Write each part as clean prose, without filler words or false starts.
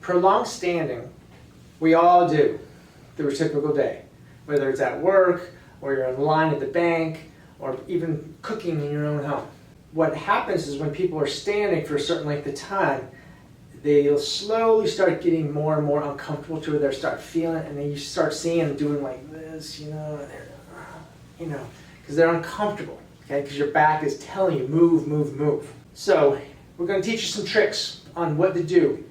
Prolonged standing, we all do through a typical day, whether it's at work, or you're in line at the bank, or even cooking in your own home. What happens is when people are standing for a certain length of time, they'll slowly start getting more and more uncomfortable to it. They'll start feeling it, and then you start seeing them doing like this, because they're uncomfortable, okay? Because your back is telling you, move, move, move. So we're going to teach you some tricks on what to do.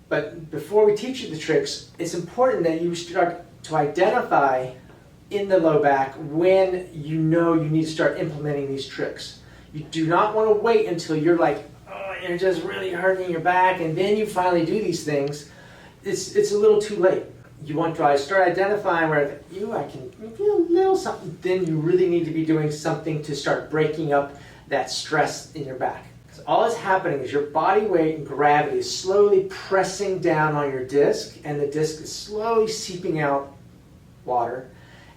But before we teach you the tricks, it's important that you start to identify in the low back when you know you need to start implementing these tricks. You do not want to wait until you're like, oh, you're just really hurting your back, and then you finally do these things. It's a little too late. You want to start identifying where I can feel a little something, then you really need to be doing something to start breaking up that stress in your back. Because all that's happening is your body weight and gravity is slowly pressing down on your disc, and the disc is slowly seeping out water.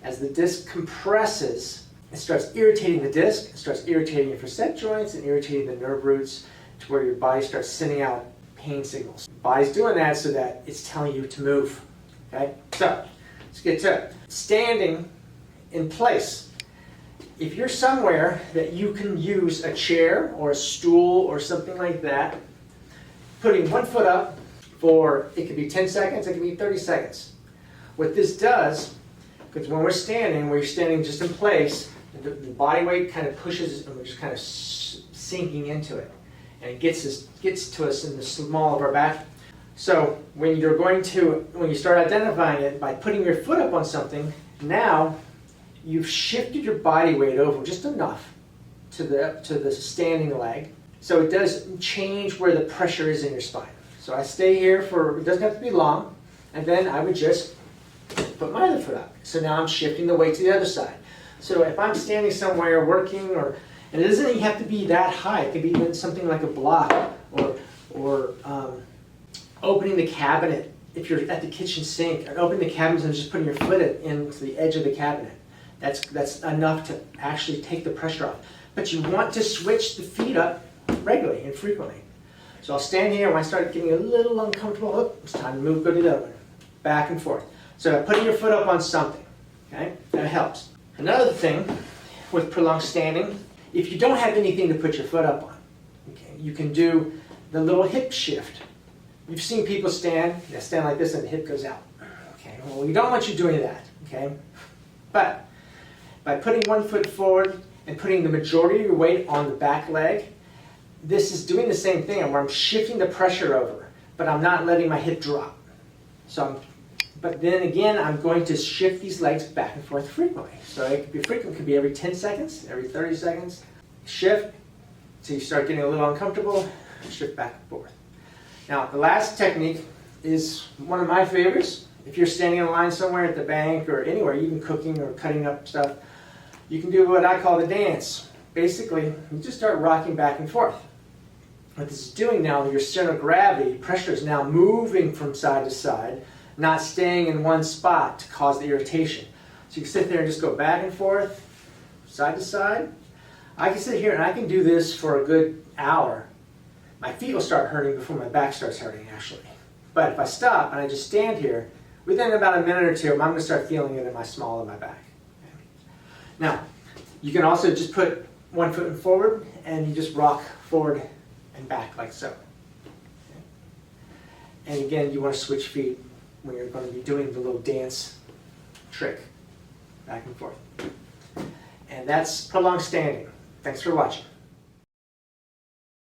As the disc compresses, it starts irritating the disc, it starts irritating your facet joints and irritating the nerve roots to where your body starts sending out pain signals. The body's doing that so that it's telling you to move. Okay? So, let's get to it. Standing in place. If you're somewhere that you can use a chair or a stool or something like that, putting one foot up for, it could be 10 seconds, it could be 30 seconds. What this does, because when we're standing just in place, the body weight kind of pushes and we're just kind of sinking into it. And it gets to us in the small of our back. So when you start identifying it by putting your foot up on something, now you've shifted your body weight over just enough to the standing leg. So it does change where the pressure is in your spine. So I stay here it doesn't have to be long, and then I would just put my other foot up. So now I'm shifting the weight to the other side. So if I'm standing somewhere working, and it doesn't even have to be that high, it could be even something like a block, or opening the cabinet. If you're at the kitchen sink, and opening the cabinet and just putting your foot into the edge of the cabinet. That's enough to actually take the pressure off. But you want to switch the feet up regularly and frequently. So I'll stand here. When I start getting a little uncomfortable, it's time to move, go to the other one. Back and forth. So putting your foot up on something, okay, that helps. Another thing with prolonged standing, if you don't have anything to put your foot up on, okay, you can do the little hip shift. You've seen people stand like this and the hip goes out. Okay, well, we don't want you doing that, okay? But by putting one foot forward and putting the majority of your weight on the back leg, this is doing the same thing where I'm shifting the pressure over, but I'm not letting my hip drop. But then again, I'm going to shift these legs back and forth frequently. So it could be frequent, it could be every 10 seconds, every 30 seconds. Shift, so you start getting a little uncomfortable, shift back and forth. Now, the last technique is one of my favorites. If you're standing in line somewhere at the bank or anywhere, even cooking or cutting up stuff, you can do what I call the dance. Basically, you just start rocking back and forth. What this is doing now, your center of gravity, pressure is now moving from side to side, not staying in one spot to cause the irritation. So you can sit there and just go back and forth, side to side. I can sit here and I can do this for a good hour. My feet will start hurting before my back starts hurting, actually. But if I stop and I just stand here, within about a minute or two, I'm going to start feeling it in my small of my back. Okay. Now, you can also just put one foot forward and you just rock forward and back like so. Okay. And again, you want to switch feet when you're going to be doing the little dance trick, back and forth. And that's prolonged standing. Thanks for watching.